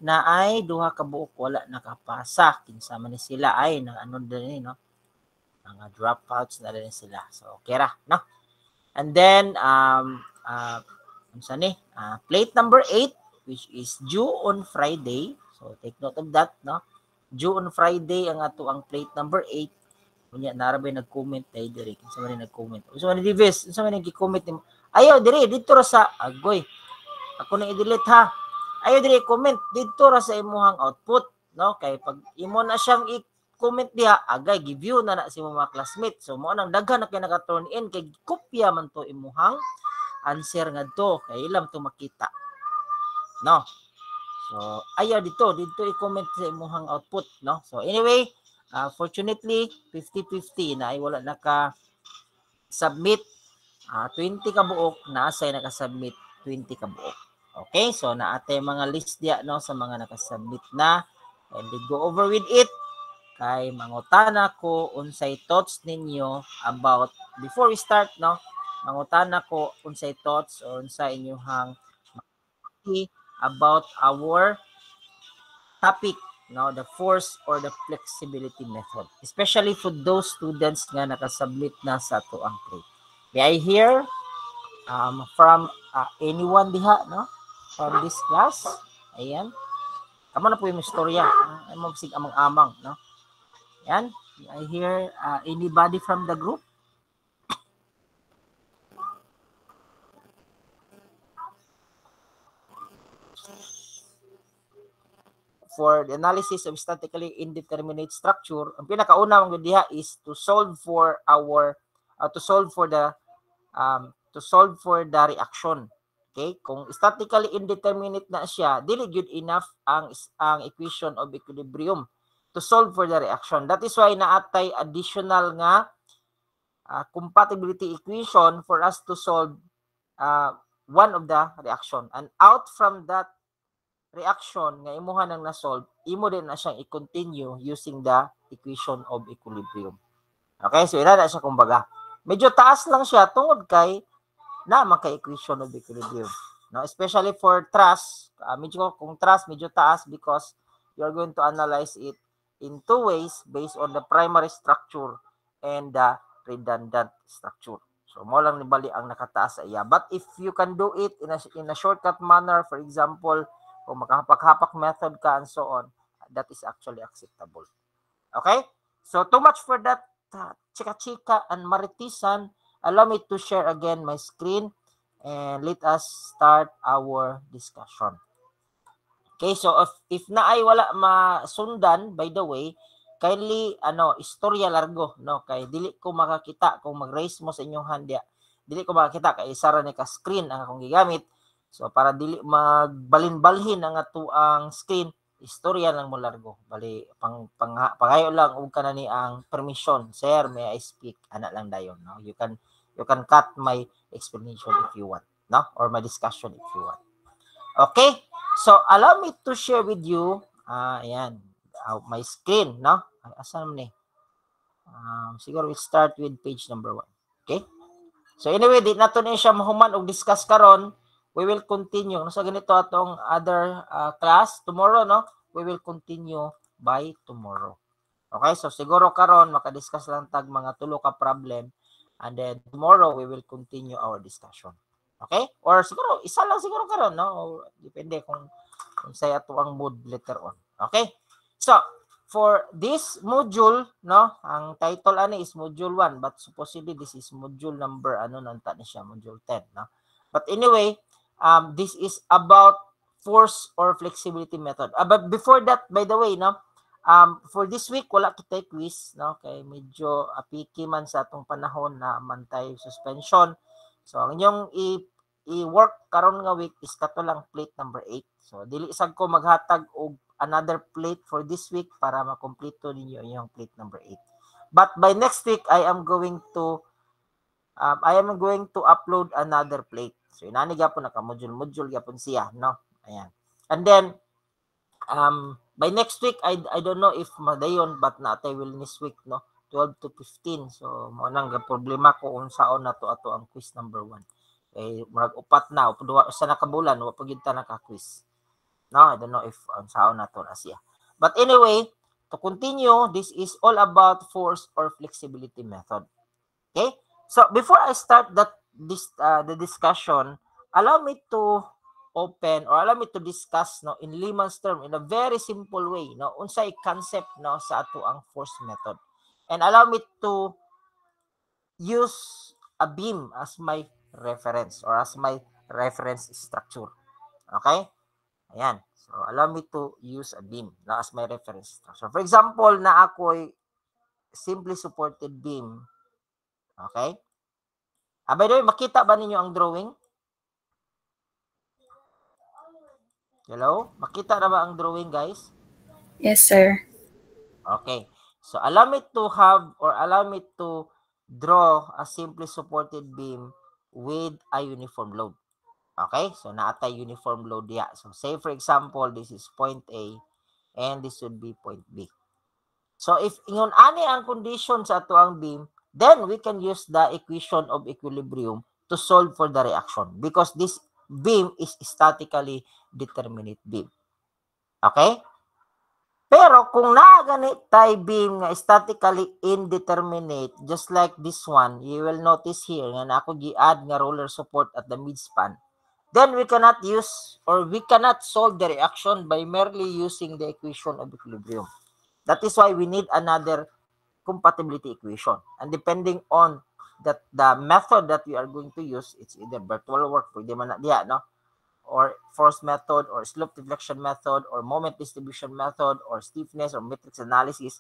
na ay duha ka buok wala nakapasa. Kinsa man ni sila ay na ano din no. Mga dropouts na rin sila. So okay ra, no? And then plate number 8 which is due on Friday. So take note of that, no? Due on Friday ang ato ang plate number 8. Kunya narabay nag-comment tay diri. Kinsa man nag-comment? Unsa man ni Divis? Unsa man nag-comment nimo? Ayaw diri dito ra sa agoy. Ako na i-delete ha. Ayaw diri comment dito ra sa imuhang output, no? Kay pag imo na siyang i-comment diha, agay give you na si mga classmate. So mo nang daghan na kay naka-turn in kay kopya man to imuhang answer ngadto kay ilam to makita. No? So ayaw dito i-comment sa imuhang output, no? So anyway, fortunately 50-50 na ay wala naka submit 20 ka buok na asay naka-submit 20 ka buok. Okay, so naatay mga list diya no sa mga naka-submit na, and we go over with it kay mangutana ko unsay thoughts ninyo about before we start, no? Mangutana ko unsay thoughts o unsay inyong about our topic, no, the force or the flexibility method, especially for those students nga naka-submit na sa ato ang plate. May I hear from anyone diha, no, from this class? Ayan, kamo na po yung istorya, ay magsig amang-amang, no? Ayan, I hear anybody from the group? For the analysis of statically indeterminate structure, ang pinakauna mong diha is to solve for the reaction. Okay? Kung statically indeterminate na siya, dili good enough ang equation of equilibrium to solve for the reaction. That is why naatay additional nga compatibility equation for us to solve one of the reaction. And out from that reaction nga imuha nang na-solve, imo din na siyang i-continue using the equation of equilibrium. Okay, so ina na siya kumbaga. Medyo taas lang siya tungod kay na maka-equation of equilibrium. No, especially for truss, kung truss medyo taas because you are going to analyze it in two ways based on the primary structure and the redundant structure. So mo lang nibali ang nakataas sa iya. But if you can do it in a shortcut manner, for example, kung makahapak-hapak method ka and so on, that is actually acceptable. Okay? So, too much for that chika-chika and maritisan. Allow me to share again my screen and let us start our discussion. Okay, so if na ay wala masundan, by the way, kindly istorya largo, no? Kay dili ko makakita kung mag-raise mo sa inyong hand dia. Dili ko makakita kay isa ra ni ka screen ang akong gigamit. So para dili magbalin-balhin ang ato ang screen, istorya lang mo largo. Bali pangayo lang ug kanani ang permission. Sir, may I speak? Ana lang dayon, no? You can cut my explanation if you want, no? Or my discussion if you want. Okay? So allow me to share with you ayan, my screen, no? Asan man ni? Siguro we'll start with page number 1. Okay? So anyway, di nato ni siya mahuman og discuss karon. We will continue. So ganito atong other class tomorrow, no? We will continue by tomorrow. Okay? So siguro karon maka-discuss lang tag mga tulo ka problem, and then tomorrow we will continue our discussion. Okay? Or siguro isa lang siguro karon, no? O, depende kung say ato ang mood later on. Okay? So for this module, no, ang title ani is module 1, but supposedly this is module number nanta ni siya, module 10, no? But anyway, this is about force or flexibility method. But before that, by the way, no, for this week wala kita quiz, no, kay medyo apiki man sa atong panahon na mantay suspension. So ang inyong i-work karon nga week is kato lang plate number 8. So dili sad ko maghatag og another plate for this week para makompleto ninyo yung plate number 8. But by next week I am going to upload another plate. So inani gyapon naka module gyapon siya, no? Ayan. And then by next week I don't know if madayon, but natay will this week, no, 12 to 15. So mo nang problema ko unsaon na to ato ang quiz number 1. Murag upat na o duha sa nakabulan wa pagid ta naka-quiz. No, I don't know if sao na to na siya. But anyway, to continue, this is all about force or flexibility method. Okay? So before I start the discussion, allow me to open or allow me to discuss no in layman's term in a very simple way no unsay concept no sa ato ang force method. And allow me to use a beam as my reference or as my reference structure. Okay? Ayan. So, allow me to use a beam na as my reference structure. For example, na ako'y simply supported beam. Okay? By the way, makita ba ninyo ang drawing? Hello? Makita na ba ang drawing, guys? Yes, sir. Okay. So, allow me to have or allow me to draw a simply supported beam with a uniform load. Okay? So, naatay uniform load ya. So, say for example, this is point A and this would be point B. So, if ingon ani ang condition sa ato ang beam, then we can use the equation of equilibrium to solve for the reaction because this beam is statically determinate beam. Okay? Pero kung naagani tay beam nga statically indeterminate, just like this one, you will notice here nga na ako gi-add nga roller support at the midspan. Then we cannot use or we cannot solve the reaction by merely using the equation of equilibrium. That is why we need another compatibility equation. And depending on that the method that we are going to use, it's either virtual work, pwede man na diya, no? Or force method, or slope deflection method, or moment distribution method, or stiffness, or matrix analysis.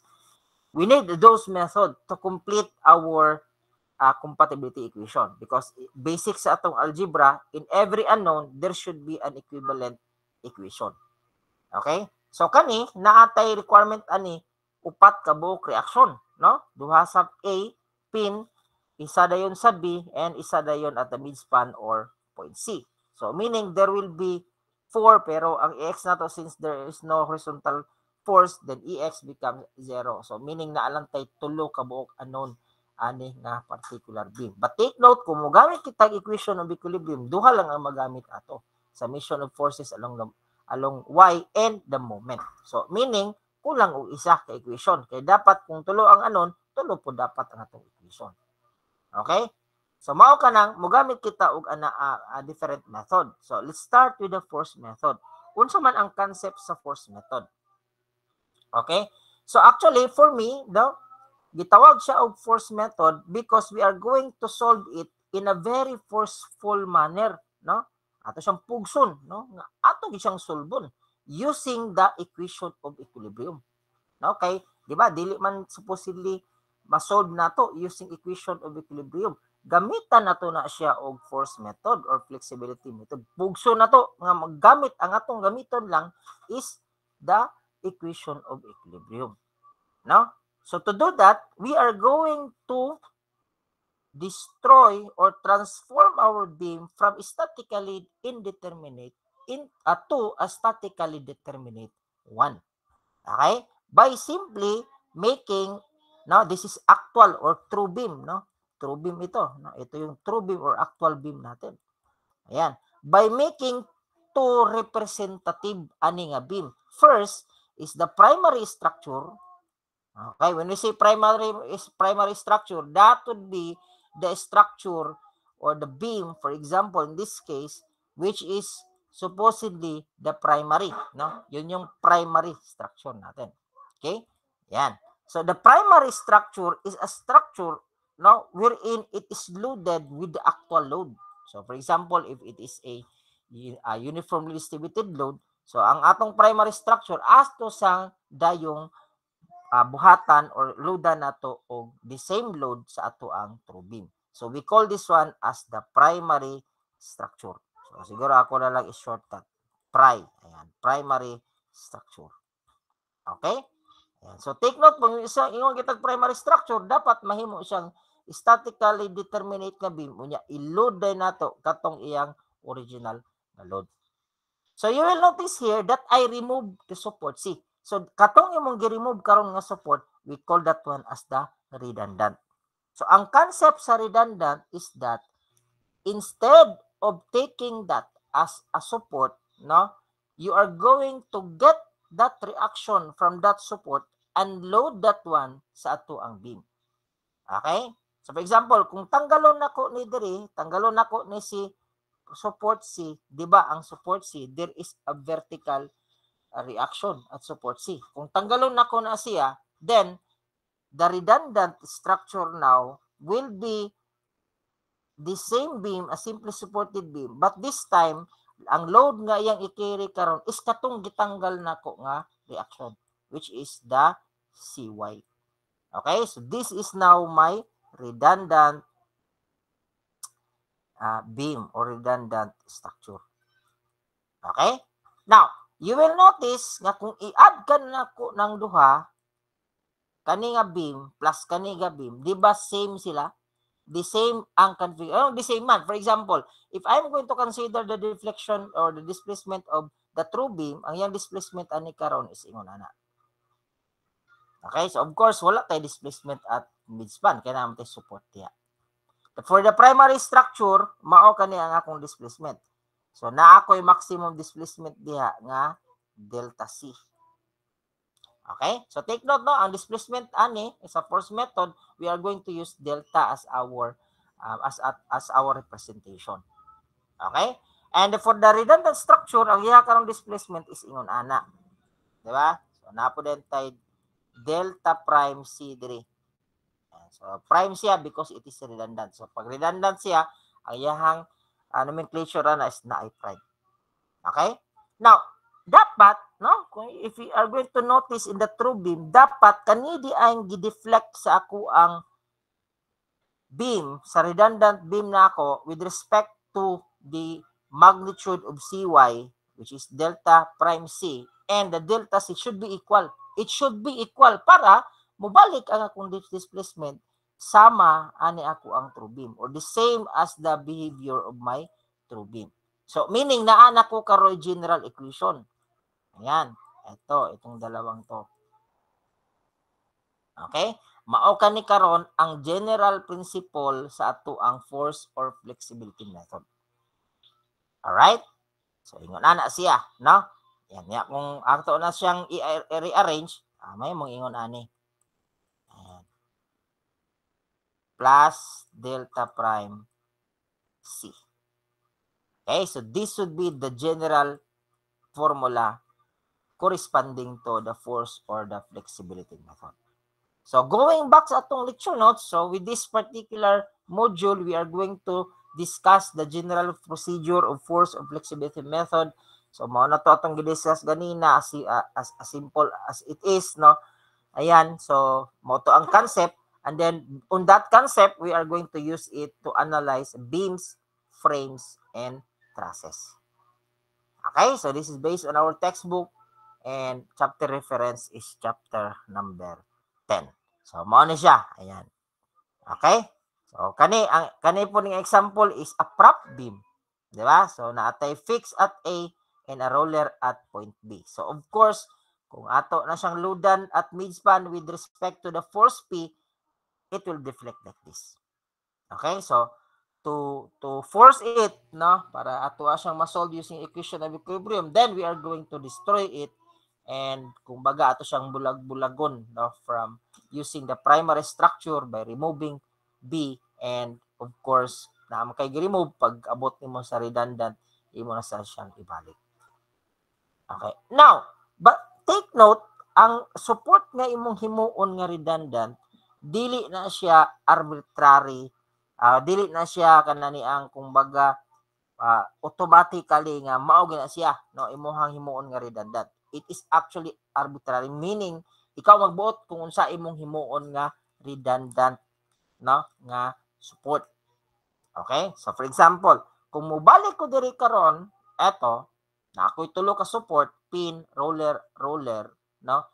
We need those methods to complete our compatibility equation because basic sa atong algebra, in every unknown, there should be an equivalent equation. Okay? So kani, naatay requirement ani, upat ka buok reaction, no? Duha sa A, pin, isa dayon sa B, and isa dayon at the midspan or point C. So meaning there will be 4 pero ang EX na to since there is no horizontal force, then EX becomes 0. So meaning na alantay tulo ka buok unknown ani nga particular beam. But take note, kung mogamit kita equation of equilibrium, duha lang ang magamit ato. Summation of forces along Y and the moment. So meaning kulang og isa ka equation kay dapat kung tulo ang anon, tulo po dapat ang atong equation. Okay? So mao kanang mogamit kita og a different method. So let's start with the force method. Unsa man ang concept sa force method? Okay? So actually for me, gitawag siya og force method because we are going to solve it in a very forceful manner, no? Ato siyang pugson, no? Ato siyang solbon using the equation of equilibrium. No? Okay? Di ba? Dili man supposedly ma-solve nato using equation of equilibrium. Gamitan nato na siya og force method or flexibility method. Pugso nato nga maggamit ang atong gamiton lang is the equation of equilibrium. No? So to do that, we are going to destroy or transform our beam from statically indeterminate to a statically determinate one. Okay? By simply making, no, this is actual or true beam, no? True beam ito, no? Ito yung true beam or actual beam natin. Ayan. By making two representative ani nga beam. First is the primary structure. Okay, when we say primary structure, that would be the structure or the beam, for example, in this case, which is supposedly the primary, no? Yun yung primary structure natin. Okay? Yan. So the primary structure is a structure, no, wherein it is loaded with the actual load. So for example, if it is a uniformly distributed load, so ang atong primary structure asto sang dayong buhatan or loadan nato og the same load sa ato ang true beam. So we call this one as the primary structure. So siguro ako na lang i-shortcut. Ayan, primary structure. Okay? Ayan. So take note, kung isang ingon kitag primary structure, dapat mahimo siyang statically determinate nga beam. Unya, i-load din nato katong iyang original na load. So you will notice here that I remove the support. See, so katong imong gi-remove karon nga support, we call that one as the redundant. So ang concept sa redundant is that instead of taking that as a support, no, you are going to get that reaction from that support and load that one sa ato ang beam. Okay? So for example, kung tanggalon nako ni diri, tanggalon nako ni si support C, di ba ang support C, there is a vertical reaction at support C. Kung tanggalon nako na siya, then the redundant structure now will be the same beam, a simply supported beam, but this time ang load nga iyang i-carry karon is katong gitanggal nako nga reaction, which is the CY. Okay, so this is now my redundant beam or redundant structure. Okay? Now, you will notice nga kung i-add ka nako ng duha, kani nga beam plus kani nga beam, di ba same sila? The same ang configuration. The same man. For example, if I'm going to consider the deflection or the displacement of the true beam, ang yang displacement ani karon is ingon ana. Okay, so of course, wala tayo displacement at midspan, kaya naman tayo support niya. But for the primary structure, mao kani ang akong displacement. So, na ako'y maximum displacement diha nga delta C. Okay, so take note, no, ang displacement ani is a force method, we are going to use delta as our representation. Okay, and for the redundant structure, ang iya karong displacement is ingon ana. Di ba? So, napo din tayo delta prime C diri. So, prime siya because it is redundant. So, pag redundant siya, ang iyahang nomenclature na is na I prime. Okay? Now, dapat, no, if we are going to notice in the true beam, dapat kanidi ang gideflect sa ako ang beam, sa redundant beam na ako with respect to the magnitude of CY, which is delta prime C, and the delta C should be equal. It should be equal para mubalik ang akong displacement sama ani ako ang true beam or the same as the behavior of my true beam. So, meaning naan ako karoy general equation. Ayan. Itong dalawang to. Okay? Mao kani karon ang general principle sa ato ang force or flexibility method. Alright? So, ingon ana siya, no? Yan, ya kung ato na siyang i-rearrange, may mong ingon ani. Ayan. Plus delta prime C. Okay, so this would be the general formula corresponding to the force or the flexibility method. So going back sa atong lecture notes, so with this particular module, we are going to discuss the general procedure of force or flexibility method. So mao na to atong gidiscuss ganina as simple as it is, no? Ayan, so mao to ang concept. And then, on that concept, we are going to use it to analyze beams, frames, and trusses. Okay, so this is based on our textbook, and chapter reference is chapter number 10. So, mao na siya. Ayan. Okay? So, kani po ning example is a prop beam. Di ba? So, naatay fixed at A and a roller at point B. So, of course, kung ato na siyang loadan at midspan with respect to the force P, it will deflect like this. Okay, so to force it, no, para ato siyang ma-solve using equation of equilibrium, then we are going to destroy it, and kumbaga ato siyang bulag-bulagon, no, from using the primary structure by removing B, and of course na makay gi-remove pag abot nimo sa redundant, imo na sa siyang ibalik. Okay, now but take note, ang support nga imong himuon nga redundant, dili na siya arbitrary, dili na siya kanani ang kumbaga automatically nga mao gina siya, no, imuhang himuon nga redundant. It is actually arbitrary, meaning ikaw magbuot kung unsa imong himuon nga redundant, no, nga support. Okay, so for example, kung mobalik ko diri karon, eto na ako'y tulo ka support, pin, roller, no,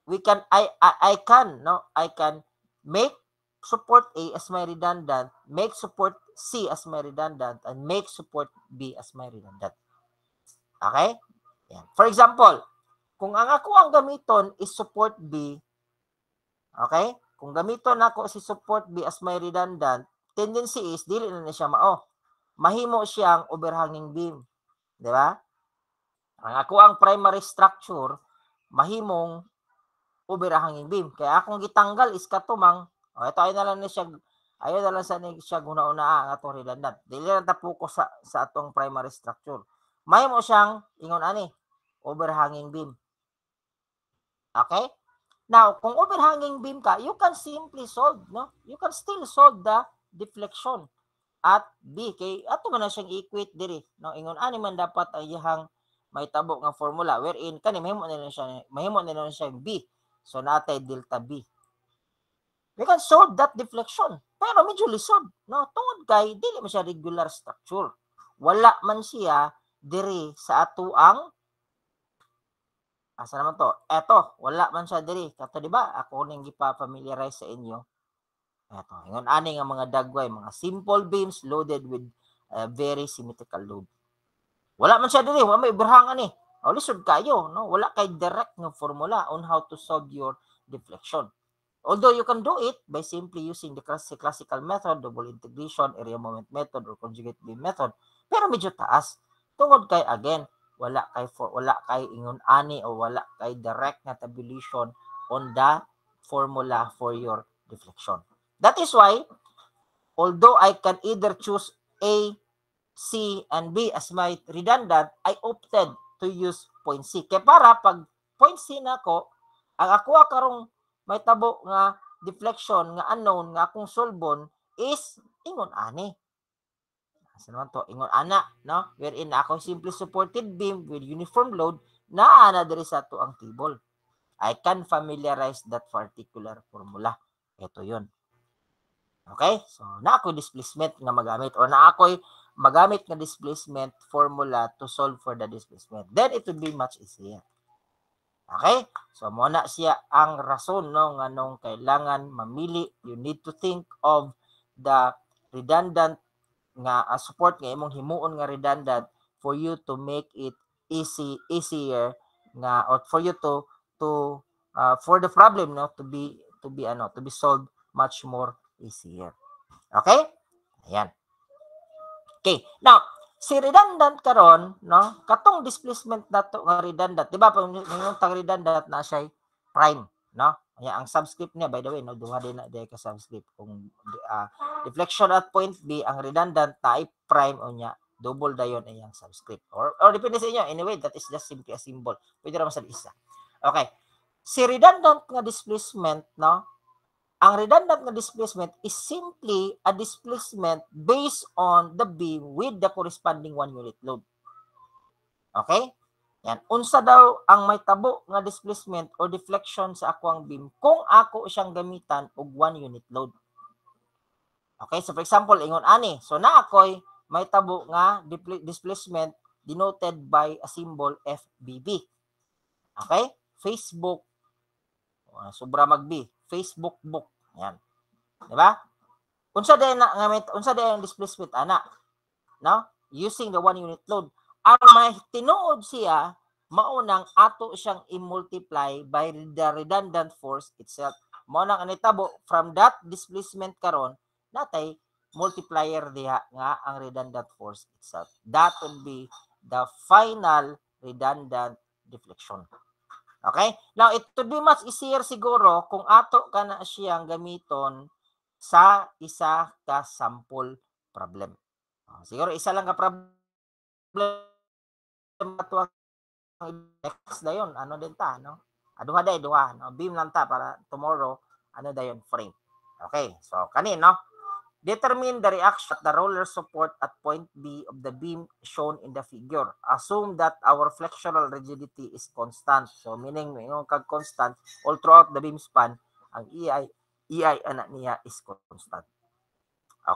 I can make support A as my redundant, make support C as my redundant, and make support B as my redundant. Okay? Yan. For example, kung ang ako ang gamiton is support B, okay? Kung gamiton ako si support B as my redundant, tendency is, dili na siya mahimo siyang overhanging beam. Di ba? Ang ako ang primary structure mahimong overhanging beam. Kaya akong gitanggal is katumang, ito ay na lang ni siya, ayo na lang sa ni siya guna-una ang atong redundant. Dili lang ta focus sa atong primary structure. Mahimo siyang ingon ani, overhanging beam. Okay? Now, kung overhanging beam ka, you can simply solve, no? You can still solve the deflection at B. Kay ato man na siyang equate diri, no? Ingon ani man dapat ang iyang may tabo nga formula wherein kani mahimo nila siya B. So natay delta B. We can solve that deflection. Pero medyo lisod, no? Tungod kay dili man siya regular structure. Wala man siya diri sa ato ang asa naman to? Eto, wala man siya diri. Kato di ba? Ako ning gipa-familiarize sa inyo. Eto, ingon ani nga mga dagway, mga simple beams loaded with very symmetrical load. Wala man siya diri, wala may ibrahangan ni. O lisod kayo, no? Wala kay direct nga formula on how to solve your deflection. Although you can do it by simply using the classical method, double integration, area moment method, or conjugate beam method. Pero medyo taas. Tungod kay again, wala kay ingon ani o wala kay direct na tabulation on the formula for your deflection. That is why, although I can either choose A, C, and B as my redundant, I opted to use point C. Kaya para pag point C na ko, ang ako karong may tabo nga deflection nga unknown nga akong solbon is ingon ani. Asa naman to? Ingon ana, no? Wherein ako simply supported beam with uniform load na ana diri sa to ang table. I can familiarize that particular formula. Ito 'yon. Okay? So, na ako displacement nga magamit or na ako'y magamit nga displacement formula to solve for the displacement. Then it will be much easier. Okay? So, muna siya ang rason, no, nga nung kailangan mamili. You need to think of the redundant nga support nga imong himuon nga redundant for you to make it easier nga or for you to for the problem, no, to be solved much more easier. Okay? Ayan. Okay. Now, si redundant karon, no, katong displacement nato nga redundant, di ba pag tag redundant na siya prime, no? Ang subscript niya, by the way, no, duha din na ka subscript. Kung deflection at point B, ang redundant na ay prime o niya, double dayon ay ang subscript. Or depende sa inyo. Anyway, that is just simply a symbol. Pwede naman sa isa. Okay. Si redundant nga displacement, no, ang redundant na displacement is simply a displacement based on the beam with the corresponding 1 unit load. Okay? Yan. Unsa daw ang may tabo nga displacement or deflection sa akwang beam kung ako siyang gamitan og 1 unit load. Okay? So for example, ingon ani. So na ako'y may tabo nga displacement denoted by a symbol FBB. Okay? Facebook. Sobra mag-B. Facebook book. Yan. Di ba? Unsa day ang displacement ana? No? Using the 1 unit load. Ang may tinuod siya mao nang ato siyang i-multiply by the redundant force itself. Mao nang anitabo from that displacement karon natay multiplier diha nga ang redundant force itself. That would be the final redundant deflection. Okay? Now, it would be much easier siguro kung ato ka na siyang gamiton sa isa ka sample problem. Siguro isa lang ka problem ato next dayon ano din ta, no? Duha, no? Beam lang ta para tomorrow ano dayon frame. Okay? So, no? Determine the reaction at the roller support at point B of the beam shown in the figure. Assume that our flexural rigidity is constant. So, meaning, yung kag-constant, all throughout the beam span, ang EI anak niya is constant.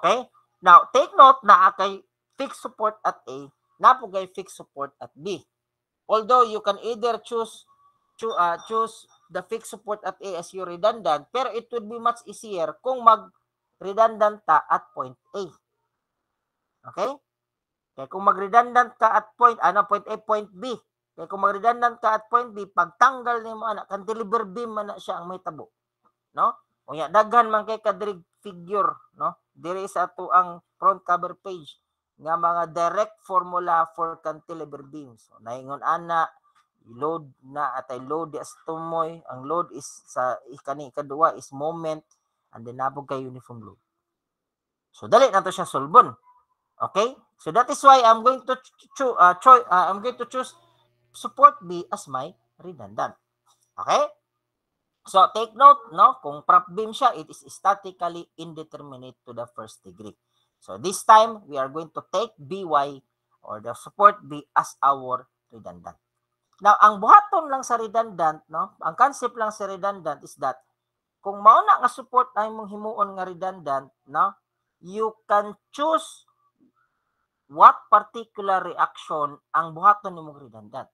Okay? Now, take note na kay fixed support at A, napugay fixed support at B. Although, you can either choose the fixed support at A as your redundant, pero it would be much easier kung redundant ta at point A. Okay? Kaya kung mag-redundant ka at point A, point B. Kaya kung mag-redundant ka at point B, pagtanggal ni mo anak, cantilever beam man na siya ang may tabo. No? Unya daghan man kay kadrig figure, no? Diri sa ato ang front cover page. nga mga direct formula for cantilever beam. So naingon ana load na atay load as tumoy, ang load is sa kani kadua is moment and then nabog kay uniform load. So dali na to siya solbon. Okay? So that is why I'm going to choose support B as my redundant. Okay? So take note, no, kung prop beam siya, it is statically indeterminate to the first degree. So this time we are going to take BY or the support B as our redundant. Now, ang buhaton lang sa redundant, no, ang concept lang sa redundant is that kung mauna nga support ay mong himuon nga redundant, no, you can choose what particular reaction ang buhaton nimong redundant.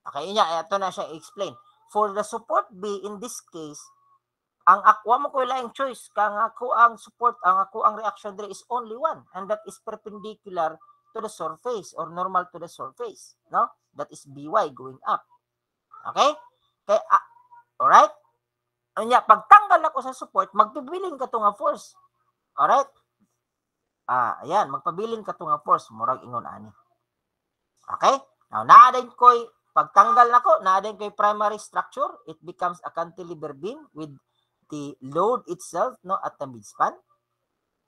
Okay, ito na siya i-explain. For the support B, in this case, ang ako mo ko laing choice, kang ako ang support, ang ako ang reaction there is only one, and that is perpendicular to the surface or normal to the surface, no? That is BY going up. Okay? Kaya, alright? Anya, pagtanggal ako sa support, magpibilin ka to nga force. Alright? Ayan, magpabilin ka to nga force, murag ingon ani. Okay? Now, naadayin ko'y pagtanggal nako, naadayin ko'y primary structure, it becomes a cantilever beam with the load itself, no, at the midspan.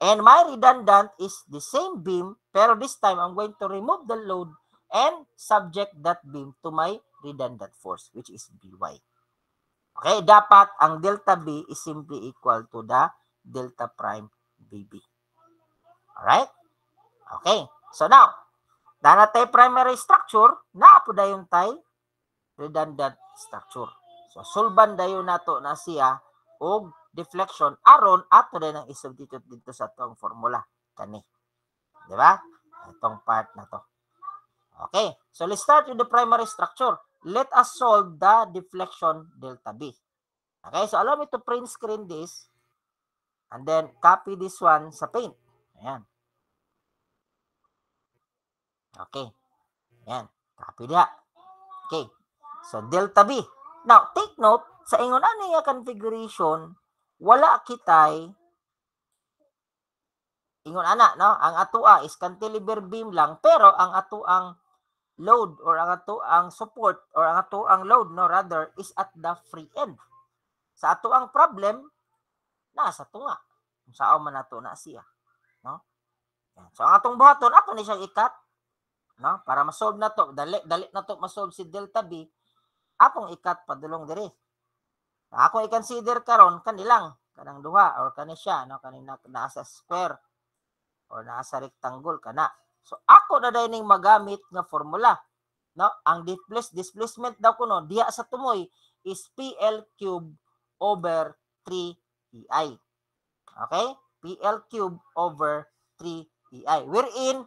And my redundant is the same beam, pero this time I'm going to remove the load and subject that beam to my redundant force, which is BY. Okay, dapat ang delta B is simply equal to the delta prime BB. Alright? Okay, so now, na tayo primary structure, naapo dayon tayo redundant structure. So, sulban dayon nato na siya o deflection aron ato din ang isubstitute dito sa itong formula. Kani. Di ba? Itong part na to. Okay. So, let's start with the primary structure. Let us solve the deflection delta B. Okay. So, allow me to print screen this and then copy this one sa paint. Ayan. Okay. Ayan. Copy dia. Okay. So, delta B. Now, take note, sa ingon ani nga configuration, wala kitay ingon ana, no? Ang atua is cantilever beam lang, pero ang atuang load or ang atuang support or ang atuang load, no, rather, is at the free end. Sa atuang problem, nasa tunga. Kung saan man nato na siya, no? So, ang atong buhaton, ato ni siyang ikat, no? Para ma-solve na to, dali na to ma-solve si delta B, atong ikat padulong diri. Ako i-consider karon kanilang kanang duha or kani siya, no, kanina nasa square or nasa rectangle kana. So ako na dining magamit nga formula, no? Ang displacement daw kuno diha sa tumoy is PL cube over 3EI. Okay? PL cube over 3EI. Wherein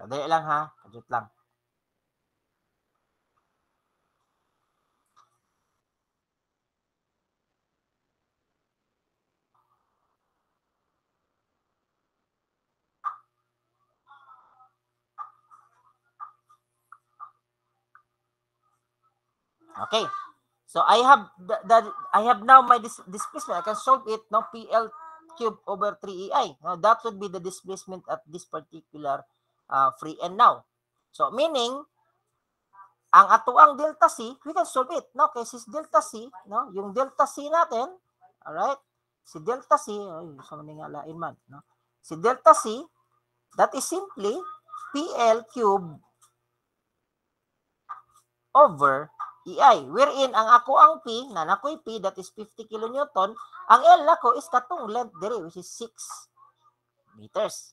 kadali lang ha, kadjut lang. Okay. So I have now my displacement. I can solve it, no, PL cube over 3EI. Now that would be the displacement at this particular free end now. So meaning ang atuang delta C, we can solve it, no? Kasi delta C, no, yung delta C natin, all right? Si delta C, sa maningalain man, no? Si delta C, that is simply PL cube over EI, wherein ang ako ang P, na nakoy P, that is 50 kilonewton, ang L nako is katong length diri, which is 6 meters.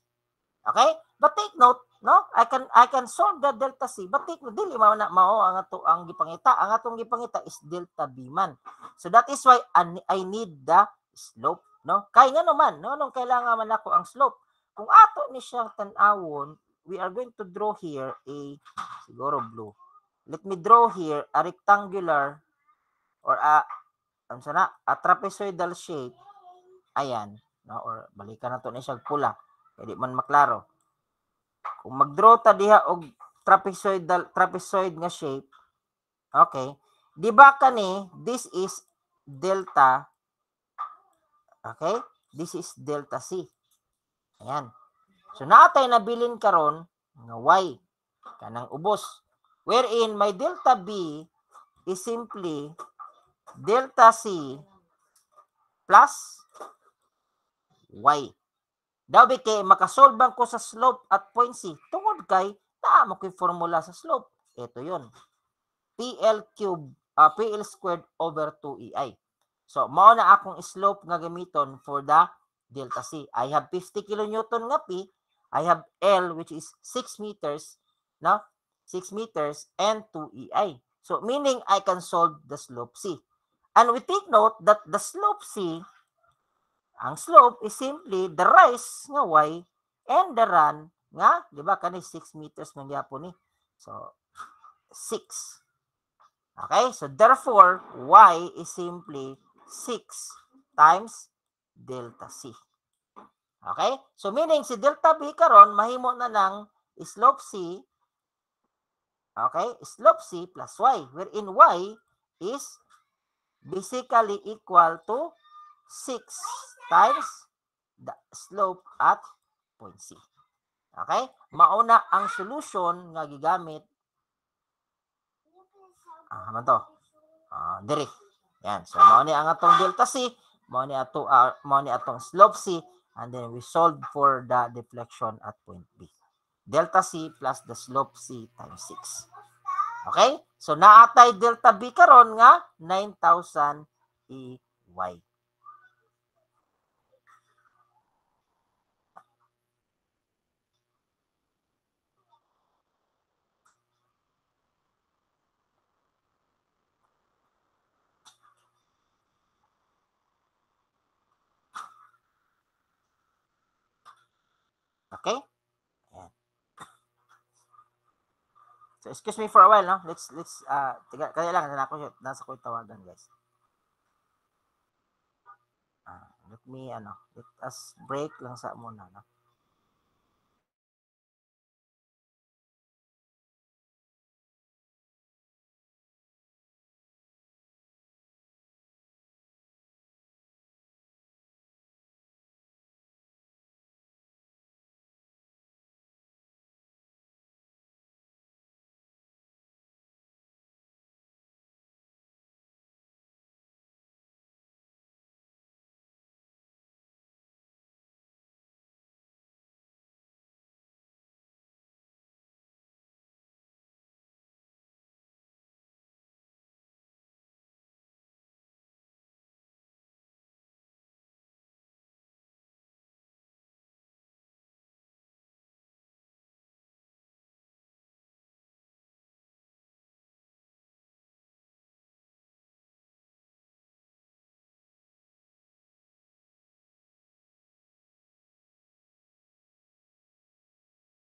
Okay? But take note, no? I can solve the delta C, but take note, dili mao ang ato ang gipangita. Ang atong gipangita is delta B man. So that is why I need the slope, no? Kay ngano man, no? Nung kailangan man ako ang slope. Kung ato ni siyang tan-awon, we are going to draw here a siguro blue. Let me draw here a rectangular or a trapezoidal shape. Ayan, no? Or balikan na to ni siya pula. Kaya di man maklaro. Kung mag-draw ta diha og trapezoid nga shape, okay, di ba kani this is delta Okay? This is delta C. Ayan. So, naatay nabilin karon nga Y kanang ubos. Wherein my delta B is simply delta C plus Y. Daw kay makasolve ko sa slope at point C. Tungod kay naa mo ko'y formula sa slope. Ito 'yon. PL squared over 2EI. So, mao na akong slope nga gamiton for the delta C. I have 50 kilonewton nga P. I have L which is 6 meters, no? 6 meters and 2EI. So, meaning I can solve the slope C. And we take note that the slope C, ang slope is simply the rise nga Y and the run nga, di ba, kani 6 meters man gyapon ni. So, 6. Okay, so therefore, Y is simply 6 times delta C. Okay, so meaning si delta B karon mahimo na ng slope C, okay, slope C plus Y, wherein Y is basically equal to 6 times the slope at point C. Okay, mauna ang solution nga gigamit man to. Diri. Yan. So, mao ni ang atong delta C, mao ni atong slope C, and then we solve for the deflection at point B. Delta C plus the slope C times 6. Okay? So, naatay delta B karon nga 9,000 EY. Okay? Ayan. So, excuse me for a while, no? Let's kaya lang nasa ko tawagan, guys. Let us break lang sa muna, no?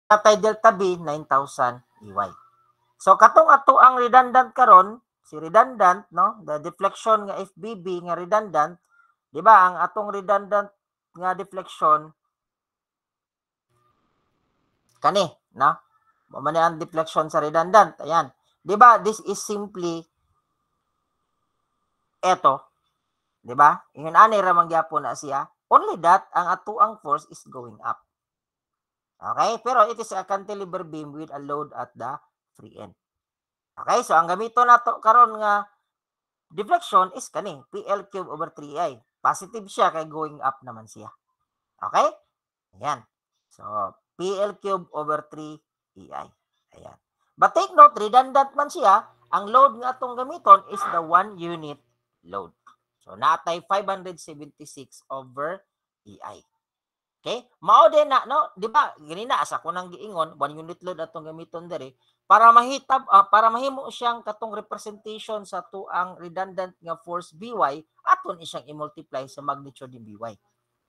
Natay delta B 9,000 EY. So katong ato ang redundant karon, si redundant, no, the deflection nga FBB nga redundant, di ba, ang atong redundant nga deflection kani, no? Mo ang deflection sa redundant. Ayan. Di ba, this is simply eto, di ba? Ingon ani ra man gyapon na siya. Only that ang ato ang force is going up. Okay? Pero it is a cantilever beam with a load at the free end. Okay? So, ang gamito nato karon nga deflection is kani, PL cube over 3i. Positive siya kay going up naman siya. Okay? Ayan. So, PL cube over 3EI. Ayan. But take note, redundant man siya, ang load nga atong gamiton is the 1 unit load. So, natay 576 over EI. Okay? Mao din na, no? Di ba, ganina, asa ko nang giingon, 1 unit load atong gamiton dere, para para mahimo siyang katong representation sa tuang redundant nga force BY, aton isang i-multiply sa magnitude ni BY.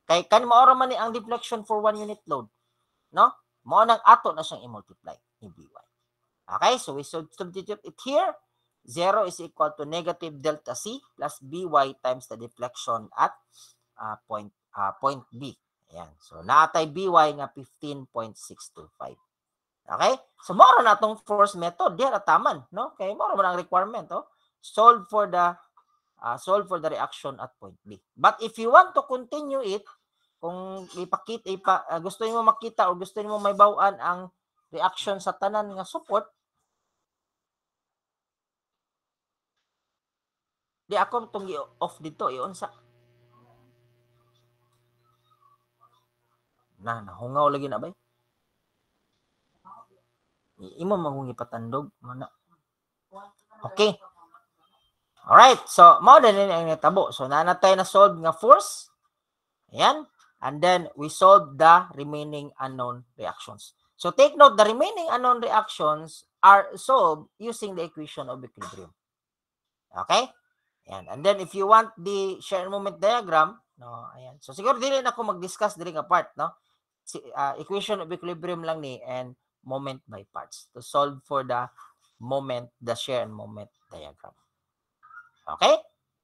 Kay kan mao ra man ni ang deflection for 1 unit load, no? Mao nang ato na siyang i-multiply ni BY. Okay, so we substitute it here. 0 is equal to negative delta C plus BY times the deflection at point B. Ayan. So, naatay BY nga 15.625. Okay? So, moro na itong force method. Diyan ataman, no? Kaya moro man ang requirement, oh. Solve for the solve for the reaction at point B. But if you want to continue it, kung gusto niyo makita o gusto niyo may bawaan ang reaction sa tanan nga support, di ako itong i-off dito, i-on sa. Nahungaw lagi na ba? Imo magong ipatandog. Okay. Alright, so mao din ang natabo. So nanatay na solve nga force. Ayan. And then we solve the remaining unknown reactions. So take note, the remaining unknown reactions are solved using the equation of equilibrium. Okay? Ayan. And then if you want the shear moment diagram, no, ayan. So siguro dili na ako mag-discuss diri nga part, no? Equation of equilibrium lang ni and moment by parts to solve for the moment, the shear and moment diagram. Okay?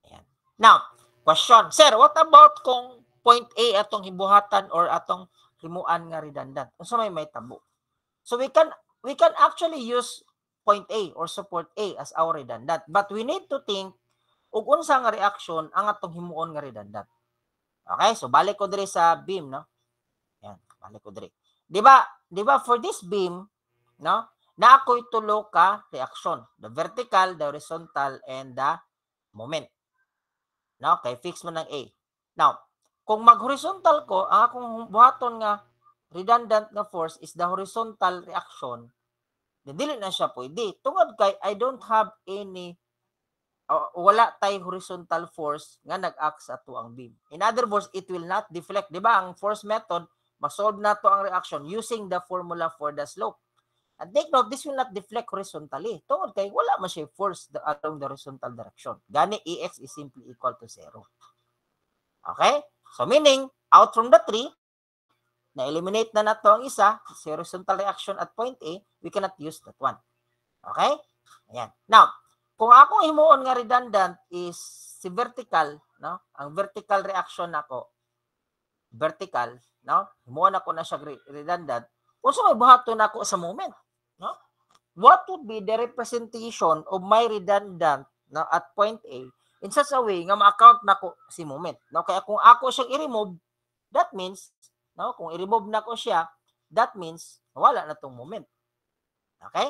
Ayan. Now, question. Sir, what about kung point A atong hibuhatan or atong himuan nga redundant? Unsa may tabo? So we can actually use point A or support A as our redundant. But we need to think ug unsa nga reaction ang atong himuon nga redundant. Okay? So balik ko diri sa beam, no? Ayan, balik ko diri. Di ba for this beam, no? Na ako'y tulo ka reaction, the vertical, the horizontal, and the moment. No? Kay fix mo ng A. Now, kung mag-horizontal ko, ang akong buhaton nga redundant nga force is the horizontal reaction, dili na siya pwede. Tungod kay I don't have any wala tay horizontal force nga nag-act sa ato ang beam. In other words, it will not deflect. Di ba? Ang force method, masolve na to ang reaction using the formula for the slope. And take note, this will not deflect horizontally. Tungod kay wala man siya force along the horizontal direction. Gani, EX is simply equal to 0. Okay? So meaning, out from the 3, na-eliminate na nato ang isa, si horizontal reaction at point A, we cannot use that one. Okay? Ayan. Now, kung akong himuon nga redundant is si vertical, no? Ang vertical reaction nako, vertical, no? Himuon ako na siya redundant. Unsa may buhaton nako sa moment, no? What would be the representation of my redundant, no, at point A in such a way nga ma-account nako si moment, no? Kaya kung ako siyang i-remove, that means, no, kung i-remove nako siya, that means nawala na tong moment. Okay?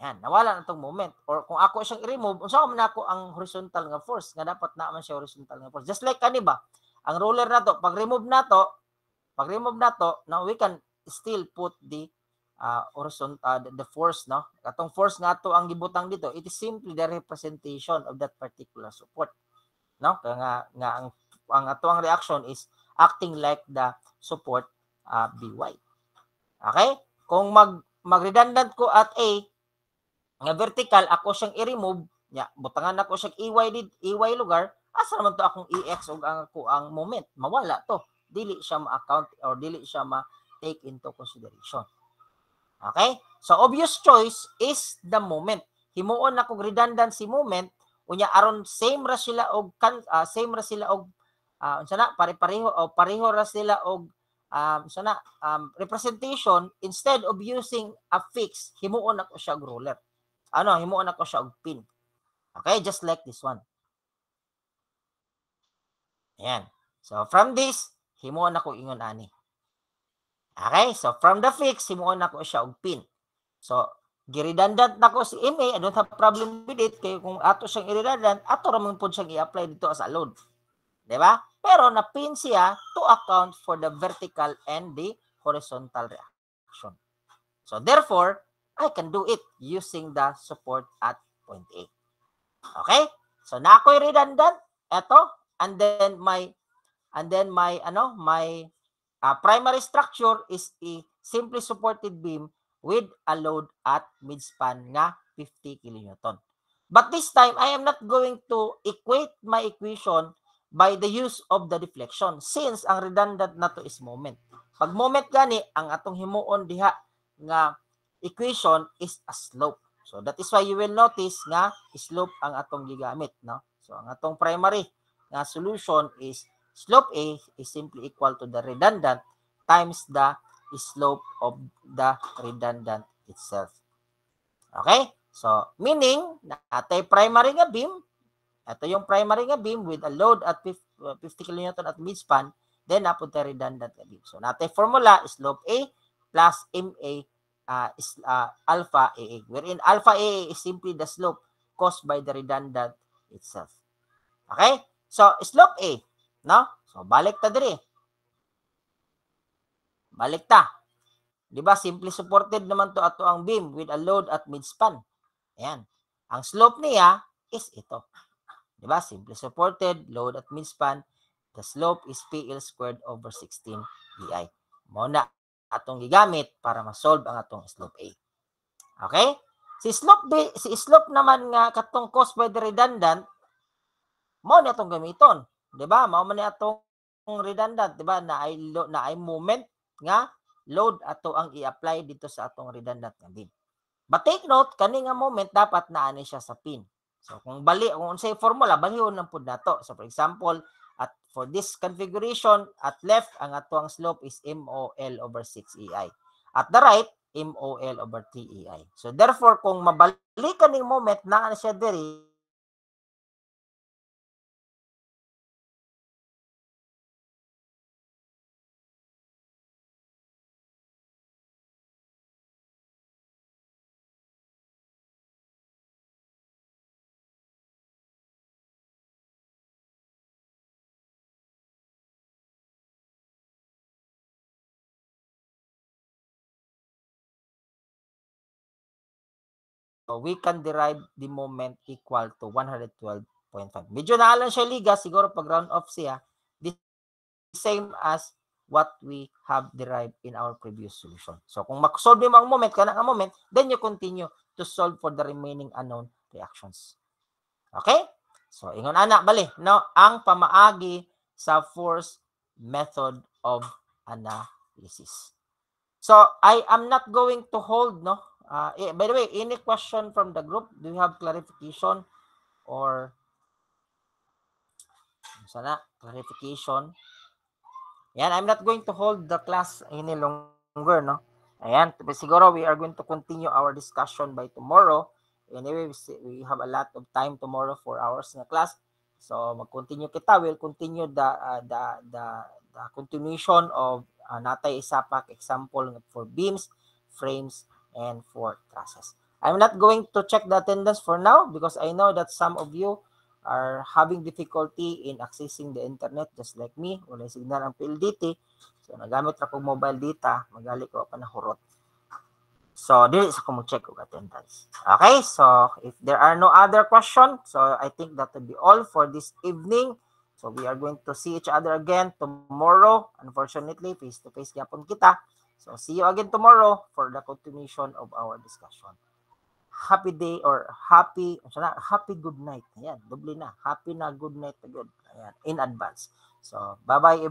Yan, nawala na tong moment. Or kung ako siyang i-remove, unsa man nako ang horizontal nga force nga dapat na man siya horizontal nga force. Just like kani ba, ang roller na to, pag-remove na to, now we can still put the horizontal, the force, no? Katong force nga to ang gibutang dito, it is simply the representation of that particular support, no? Kaya nga ang ato ang reaction is acting like the support BY. Okay? Kung mag-redundant ko at A nga vertical, ako siyang i-remove, butangan ako siyang EY lugar, asa naman to akong EX o ang moment, mawala to. Dili siya ma-account or dili siya ma-take into consideration. Okay? So obvious choice is the moment. Himuon na kog redundancy moment, unya aron same ra sila og pareho ra sila og representation. Instead of using a fix, himuon ako siya og ruler. Himuon ako siya og pin. Okay, just like this one. Ayan. So from this, himuon ako ingon ani. Okay, so from the fix, himuon ako siya og pin. So giredundant nako si MA, I don't have problem with it kay kung ato siyang i-redundant, ato ra man pud siyang i-apply dito as a load. Di ba? Pero na-pin siya to account for the vertical and the horizontal reaction. So therefore, I can do it using the support at point A. Okay? So na ako'y redundant, eto, and then my primary structure is a simply supported beam with a load at midspan nga 50 kilonewton. But this time, I am not going to equate my equation by the use of the deflection since ang redundant na to is moment. Pag moment gani, ang atong himuon diha nga equation is a slope. So that is why you will notice nga slope ang atong gigamit, no? So ang atong primary nga solution is slope A is simply equal to the redundant times the slope of the redundant itself. Okay? So meaning na atay primary nga beam, Ito yung primary nga beam with a load at 50 kilonewton at midspan, then napunta redundant nga beam. So natin formula, slope A plus MA is alpha AA, wherein alpha AA is simply the slope caused by the redundant itself. Okay? So slope A, no? So balik ta diri. Balik ta. Di ba? Simply supported naman to ato ang beam with a load at midspan. Ayan. Ang slope niya is ito. Di ba? Simply supported, load at midspan. The slope is PL squared over 16 EI. Muna atong gigamit para ma-solve ang atong slope A. Okay? Si slope naman nga katong caused by the redundant, mo na atong gamiton. Di ba? Mao man ni atong redundant, di ba? Na ay moment nga load ato ang i-apply dito sa atong redundant nga beam. But take note, kani nga moment dapat naani siya sa pin. So kung unsay formula, balihon lang pud nato. So for example, for this configuration, at left ang ato ang slope is MOL over 6 EI. At the right, MOL over 3 EI. So therefore, kung mabalik kaning moment, naani siya diri, so we can derive the moment equal to 112.5. Medyo naalan siya liga, siguro pag round off siya, the same as what we have derived in our previous solution. So kung mag-solve mo ang moment, kanang moment, then you continue to solve for the remaining unknown reactions. Okay? So ingon ana bali, no, ang pamaagi sa force method of analysis. So I am not going to hold, no. By the way, any question from the group? Do you have clarification or sana clarification? Yan, I'm not going to hold the class any longer, no. Ayan, siguro we are going to continue our discussion by tomorrow. Anyway, we have a lot of time tomorrow, 4 hours na class. So mag-continue kita. We'll continue the continuation of natay isapak example for beams, frames, and for trusses. I'm not going to check the attendance for now because I know that some of you are having difficulty in accessing the internet just like me. Wala signal ang PLDT. So nagamit ra ko mobile data, magali ko pa nahurot. So dili sa ko mo check og attendance. Okay, so if there are no other questions, so I think that will be all for this evening. So we are going to see each other again tomorrow. Unfortunately, face-to-face gyapon kita. So see you again tomorrow for the continuation of our discussion. Happy day or happy good night. Ayan, doble na. Happy na good night agad. Ayan, in advance. So, bye-bye.